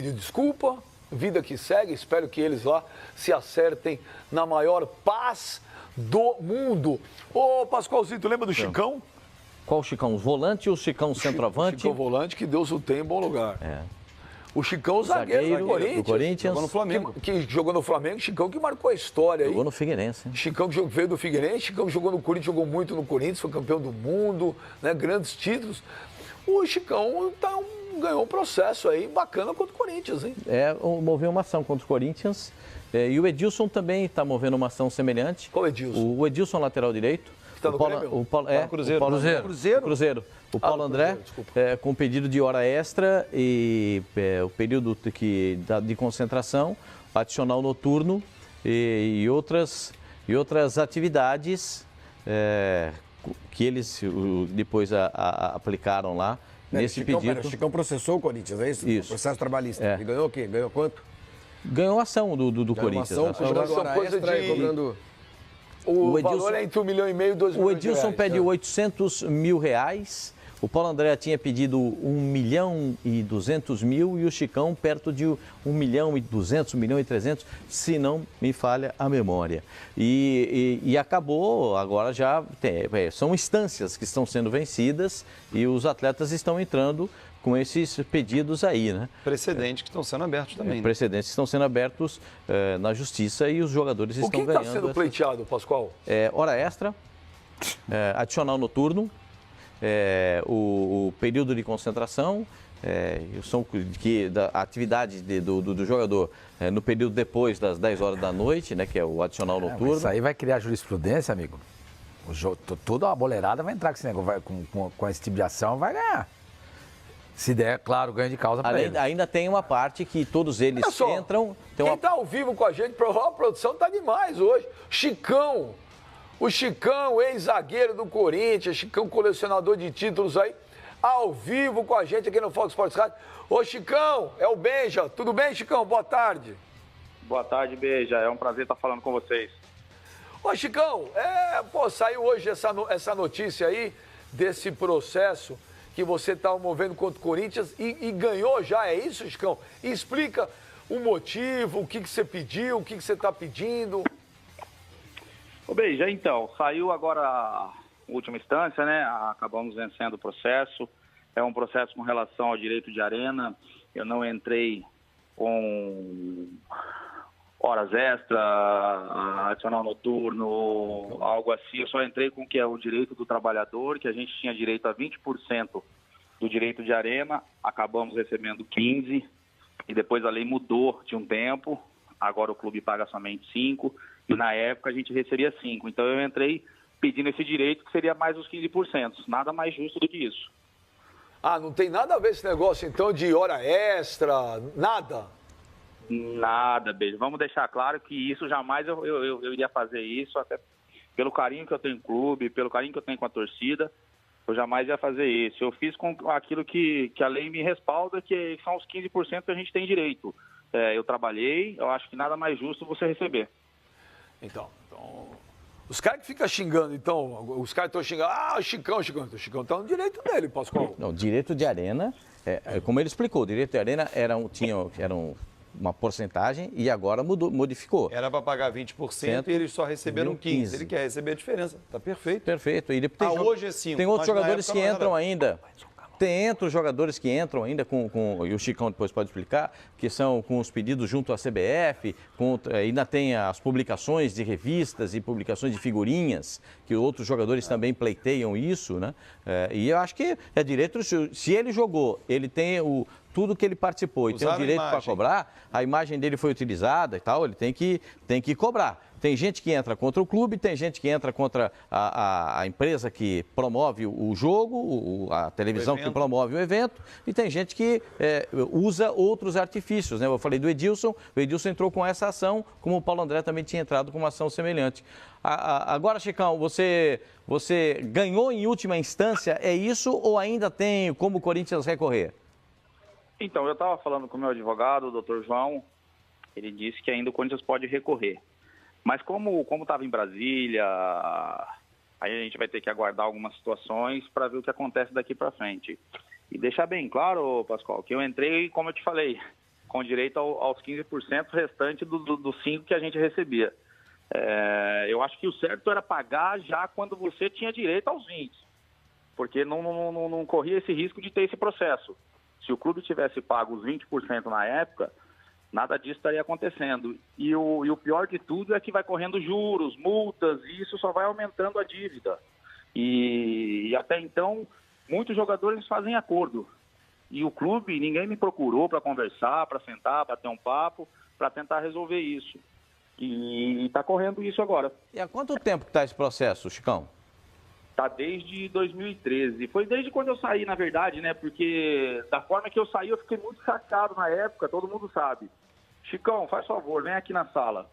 Desculpa, vida que segue, espero que eles lá se acertem na maior paz do mundo. Ô, Pascoalzinho, tu lembra do Chicão? Qual Chicão? Os volantes ou o Chicão centroavante? O Chicão volante, que Deus o tem em bom lugar. É. O Chicão, zagueiro do Corinthians. Jogou no Flamengo. Que jogou no Flamengo, Chicão que marcou a história aí. Jogou no Figueirense. Chicão que veio do Figueirense, Chicão que jogou no Corinthians, jogou muito no Corinthians, foi campeão do mundo, né, grandes títulos. O Chicão ganhou um processo aí bacana contra o Corinthians, hein? Moveu uma ação contra o Corinthians. E o Edilson também está movendo uma ação semelhante. Qual Edilson? O Edilson, lateral direito. Está no Grêmio? Cruzeiro. O Paulo André, com pedido de hora extra e o período de concentração, adicional noturno e outras atividades que eles depois aplicaram lá nesse pedido. O Chicão processou o Corinthians, é isso? Isso. Processo trabalhista. E ganhou o quê? Ganhou quanto? Ganhou a ação do Corinthians. Cobrando hora extra e cobrando... O valor é entre 1,5 milhão e 2 milhões de reais. O Edilson pede R$800 mil. O Paulo André tinha pedido 1.200.000 e o Chicão perto de 1.200.000, 1.300.000, se não me falha a memória. E acabou, agora já são instâncias que estão sendo vencidas e os atletas estão entrando com esses pedidos aí, né? Precedentes que estão sendo abertos também. Precedentes que estão sendo abertos na justiça e os jogadores estão ganhando. O que está sendo pleiteado, Pascoal? Hora extra, adicional noturno, o período de concentração, a atividade do jogador no período depois das 10 horas da noite, né, que é o adicional noturno. Isso aí vai criar jurisprudência, amigo. Toda a boleirada vai entrar com esse negócio, com esse tipo de ação, vai ganhar. Se der, claro, ganho de causa para ele. Ainda tem uma parte que todos eles entram... Quem está ao vivo com a gente, a produção está demais hoje. Chicão, o Chicão, ex-zagueiro do Corinthians, Chicão colecionador de títulos aí, ao vivo com a gente aqui no Fox Sports Rádio. Ô Chicão, é o Benja. Tudo bem, Chicão? Boa tarde. Boa tarde, Benja. É um prazer estar falando com vocês. Ô Chicão, saiu hoje essa notícia aí desse processo que você estava movendo contra o Corinthians e ganhou já, é isso, Chicão? E explica o motivo, o que você pediu, o que você está pedindo. Ô, Beija, então, saiu agora a última instância, né? Acabamos vencendo o processo. É um processo com relação ao direito de arena. Eu não entrei com horas extra, adicional noturno, algo assim. Eu só entrei com o que é o direito do trabalhador, que a gente tinha direito a 20% do direito de arena, acabamos recebendo 15%, e depois a lei mudou de um tempo, agora o clube paga somente 5%, e na época a gente recebia 5%. Então eu entrei pedindo esse direito, que seria mais os 15%, nada mais justo do que isso. Não tem nada a ver esse negócio então de hora extra, nada? Nada, Beijo. Vamos deixar claro que isso jamais eu iria fazer isso, até pelo carinho que eu tenho com o clube, pelo carinho que eu tenho com a torcida, eu jamais ia fazer isso. Eu fiz com aquilo que a lei me respalda, que são os 15% que a gente tem direito. Eu trabalhei, eu acho que nada mais justo você receber. Então os caras que ficam xingando, os caras estão xingando, o Chicão está no direito dele, Pascoal. Não, direito de arena, como ele explicou, o direito de arena era uma porcentagem e agora modificou. Era para pagar 20% e eles só receberam 15%. Ele quer receber a diferença. Está perfeito. Perfeito. E hoje é 5%. Tem outros jogadores que entram ainda. Tem outros jogadores que entram ainda e o Chicão depois pode explicar, que são com os pedidos junto à CBF, ainda tem as publicações de revistas e publicações de figurinhas, que outros jogadores também pleiteiam isso, né? E eu acho que é direito, se ele jogou, ele tem tudo que ele participou e tem o direito para cobrar, a imagem dele foi utilizada e tal, ele tem que cobrar. Tem gente que entra contra o clube, tem gente que entra contra a empresa que promove o jogo, a televisão que promove o evento, e tem gente que usa outros artifícios, né? Eu falei do Edilson, o Edilson entrou com essa ação, como o Paulo André também tinha entrado com uma ação semelhante. Agora, Chicão, você ganhou em última instância, é isso ou ainda tem como o Corinthians recorrer? Então, eu estava falando com o meu advogado, o doutor João, ele disse que ainda o Corinthians pode recorrer. Mas como estava em Brasília, aí a gente vai ter que aguardar algumas situações para ver o que acontece daqui para frente. E deixar bem claro, Pascoal, que eu entrei, como eu te falei, com direito aos 15% restante dos 5% que a gente recebia. Eu acho que o certo era pagar já quando você tinha direito aos 20%, porque não corria esse risco de ter esse processo. Se o clube tivesse pago os 20% na época, nada disso estaria acontecendo. E o pior de tudo é que vai correndo juros, multas, e isso só vai aumentando a dívida. E até então, muitos jogadores fazem acordo. E o clube, ninguém me procurou para conversar, para sentar, bater um papo, para tentar resolver isso. E está correndo isso agora. E há quanto tempo que está esse processo, Chicão? Está desde 2013. Foi desde quando eu saí, na verdade, né? Porque da forma que eu saí, eu fiquei muito chateado na época, todo mundo sabe. Chicão, faz favor, vem aqui na sala.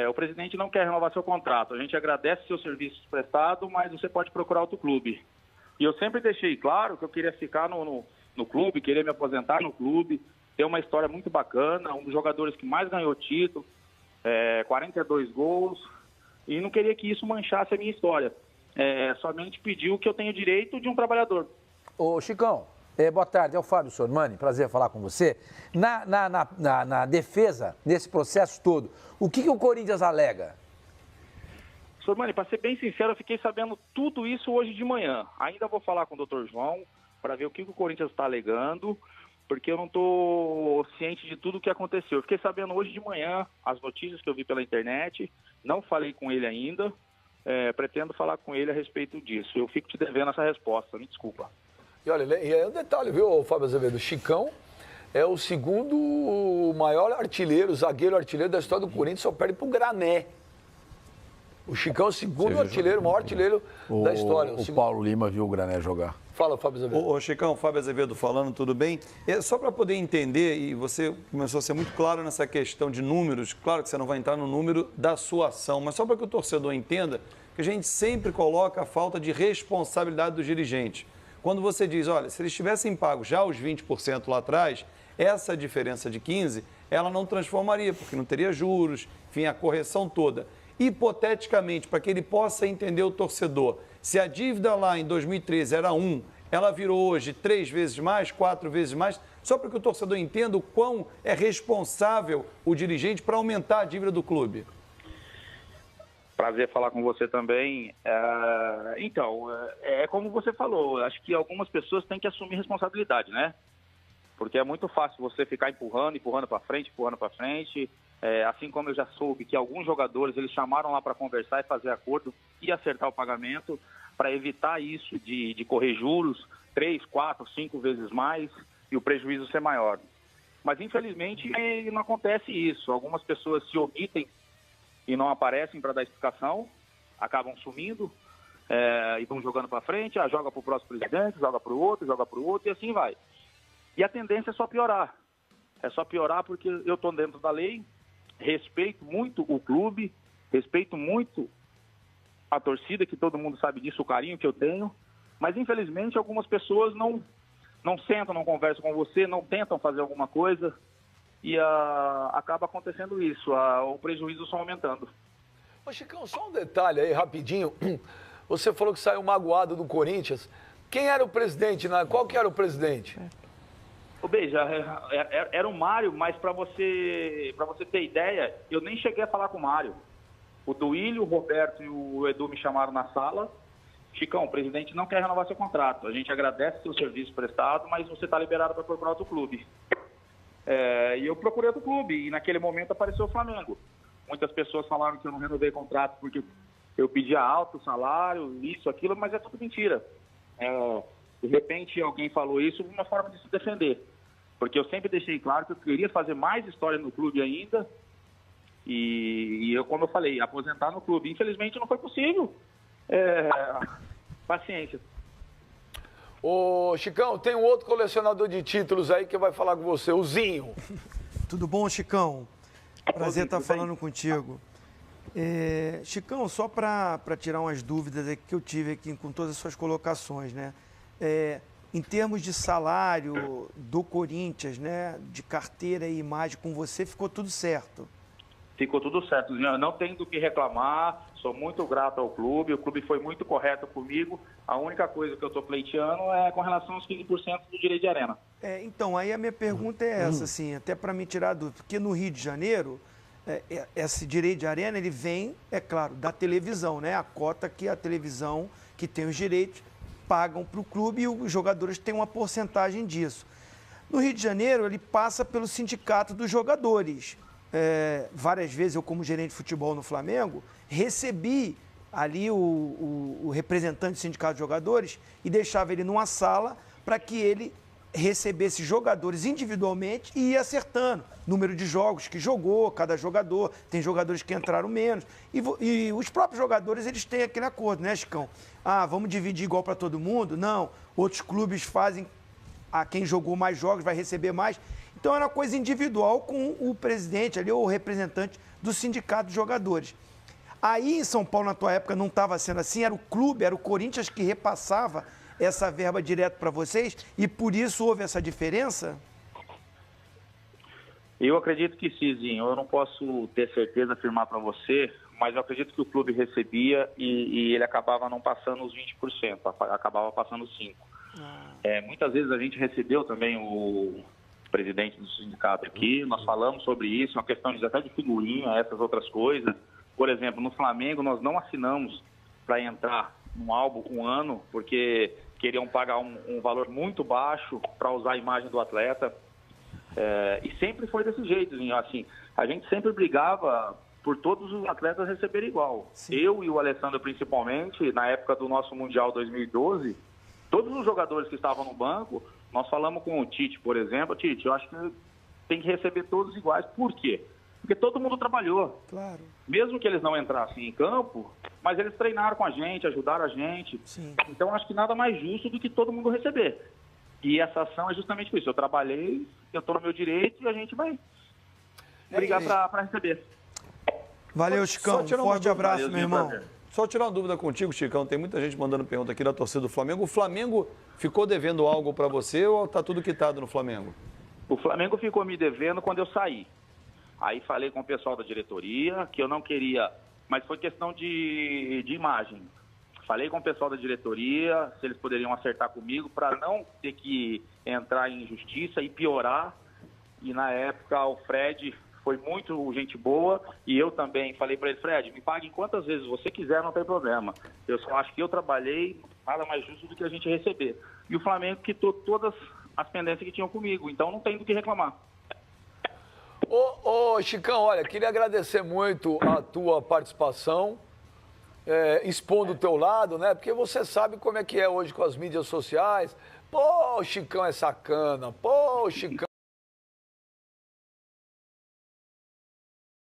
O presidente não quer renovar seu contrato. A gente agradece seu serviço prestado, mas você pode procurar outro clube. E eu sempre deixei claro que eu queria ficar no clube, queria me aposentar no clube, ter uma história muito bacana, um dos jogadores que mais ganhou título, 42 gols, e não queria que isso manchasse a minha história. Somente pediu que eu tenho direito de um trabalhador. Ô, Chicão, boa tarde, é o Fábio Sormani, prazer falar com você. Na defesa, nesse processo todo, o que o Corinthians alega? Sormani, para ser bem sincero, eu fiquei sabendo tudo isso hoje de manhã. Ainda vou falar com o Dr. João para ver o que o Corinthians está alegando, porque eu não estou ciente de tudo o que aconteceu. Eu fiquei sabendo hoje de manhã as notícias que eu vi pela internet, não falei com ele ainda, pretendo falar com ele a respeito disso. Eu fico te devendo essa resposta, me desculpa. E olha, e é um detalhe, viu, Fábio Azevedo? O Chicão é o segundo maior artilheiro, zagueiro artilheiro da história do Corinthians, só perde pro Grané. O Chicão é o segundo artilheiro, o maior artilheiro da história. O Paulo Lima viu o Grané jogar. Fala, Fábio Azevedo. Ô, Chicão, Fábio Azevedo falando, tudo bem? Só para poder entender, e você começou a ser muito claro nessa questão de números, claro que você não vai entrar no número da sua ação, mas só para que o torcedor entenda que a gente sempre coloca a falta de responsabilidade dos dirigentes. Quando você diz, olha, se eles tivessem pago já os 20% lá atrás, essa diferença de 15%, ela não transformaria, porque não teria juros, enfim, a correção toda. Hipoteticamente, para que ele possa entender o torcedor, se a dívida lá em 2013 era 1, ela virou hoje 3 vezes mais, 4 vezes mais, só para que o torcedor entenda o quão é responsável o dirigente para aumentar a dívida do clube. Prazer falar com você também. Então, como você falou, acho que algumas pessoas têm que assumir responsabilidade, né? Porque é muito fácil você ficar empurrando para frente. Assim como eu já soube que alguns jogadores, eles chamaram lá para conversar e fazer acordo e acertar o pagamento para evitar isso de correr juros 3, 4, 5 vezes mais e o prejuízo ser maior. Mas, infelizmente, não acontece isso. Algumas pessoas se omitem e não aparecem para dar explicação, acabam sumindo e vão jogando para frente, joga para o próximo presidente, joga para o outro e assim vai. E a tendência é só piorar. É só piorar porque eu estou dentro da lei, respeito muito o clube, respeito muito a torcida, que todo mundo sabe disso, o carinho que eu tenho, mas infelizmente algumas pessoas não sentam, não conversam com você, não tentam fazer alguma coisa e acaba acontecendo isso, o prejuízo só aumentando. Ô, Chicão, só um detalhe aí, rapidinho. Você falou que saiu magoado do Corinthians. Quem era o presidente? Qual que era o presidente? Ô, Beija, era o Mário, mas para você ter ideia, eu nem cheguei a falar com o Mário. O Duílio, o Roberto e o Edu me chamaram na sala. Chicão, o presidente não quer renovar seu contrato. A gente agradece seu serviço prestado, mas você está liberado para procurar outro clube. E eu procurei outro clube, e naquele momento apareceu o Flamengo. Muitas pessoas falaram que eu não renovei contrato porque eu pedia alto salário, isso, aquilo, mas é tudo mentira. De repente alguém falou isso de uma forma de se defender. Porque eu sempre deixei claro que eu queria fazer mais história no clube ainda. E eu, como eu falei, aposentar no clube. Infelizmente não foi possível. Paciência. Ô, Chicão, tem um outro colecionador de títulos aí que vai falar com você, o Zinho. Tudo bom, Chicão? Prazer estar falando contigo. Chicão, só para tirar umas dúvidas aqui que eu tive aqui com todas as suas colocações, né? Em termos de salário do Corinthians, né, de carteira e imagem com você, ficou tudo certo? Ficou tudo certo. Não tenho do que reclamar, sou muito grato ao clube, o clube foi muito correto comigo. A única coisa que eu estou pleiteando é com relação aos 15% do direito de arena. Então, aí a minha pergunta é essa, assim, até para me tirar a dúvida, porque no Rio de Janeiro, esse direito de arena, ele vem, é claro, da televisão, né? A cota que a televisão, que tem os direitos, pagam para o clube e os jogadores têm uma porcentagem disso. No Rio de Janeiro, ele passa pelo sindicato dos jogadores. Várias vezes, eu como gerente de futebol no Flamengo, recebi ali o representante do sindicato de jogadores e deixava ele numa sala para que ele recebesse jogadores individualmente e ia acertando número de jogos que jogou, cada jogador, tem jogadores que entraram menos. E os próprios jogadores, eles têm aquele acordo, né, Chicão? Vamos dividir igual para todo mundo? Não. Outros clubes fazem, quem jogou mais jogos vai receber mais. Então, era uma coisa individual com o presidente ali, ou o representante do sindicato de jogadores. Aí, em São Paulo, na tua época, não estava sendo assim, era o clube, era o Corinthians que repassava essa verba direto para vocês e por isso houve essa diferença? Eu acredito que sim, Zinho. Eu não posso ter certeza, afirmar para você, mas eu acredito que o clube recebia e ele acabava não passando os 20%, acabava passando os 5%. Muitas vezes a gente recebeu também o presidente do sindicato aqui, nós falamos sobre isso, uma questão até de figurinha, essas outras coisas. Por exemplo, no Flamengo nós não assinamos para entrar num álbum um ano, porque queriam pagar um valor muito baixo para usar a imagem do atleta. E sempre foi desse jeito, assim, a gente sempre brigava por todos os atletas receberem igual. Sim. Eu e o Alessandro, principalmente, na época do nosso Mundial 2012, todos os jogadores que estavam no banco, nós falamos com o Tite, por exemplo, Tite, eu acho que tem que receber todos iguais. Por quê? Porque todo mundo trabalhou. Claro. Mesmo que eles não entrassem em campo, mas eles treinaram com a gente, ajudaram a gente. Sim. Então, acho que nada mais justo do que todo mundo receber. E essa ação é justamente por isso. Eu trabalhei, eu estou no meu direito e a gente vai brigar para receber. Valeu, Chicão. Forte abraço, meu irmão. Só tirar uma dúvida contigo, Chicão. Tem muita gente mandando pergunta aqui da torcida do Flamengo. O Flamengo ficou devendo algo para você ou está tudo quitado no Flamengo? O Flamengo ficou me devendo quando eu saí. Aí falei com o pessoal da diretoria que eu não queria, mas foi questão de imagem. Falei com o pessoal da diretoria se eles poderiam acertar comigo para não ter que entrar em justiça e piorar. E na época o Fred foi muito gente boa e eu também falei para ele, Fred, me pague quantas vezes você quiser, não tem problema. Eu só acho que eu trabalhei, nada mais justo do que a gente receber. E o Flamengo quitou todas as pendências que tinham comigo, então não tem do que reclamar. Ô, Chicão, olha, queria agradecer muito a tua participação, expondo o teu lado, né? Porque você sabe como é que é hoje com as mídias sociais. Pô, o Chicão é sacana, pô, o Chicão...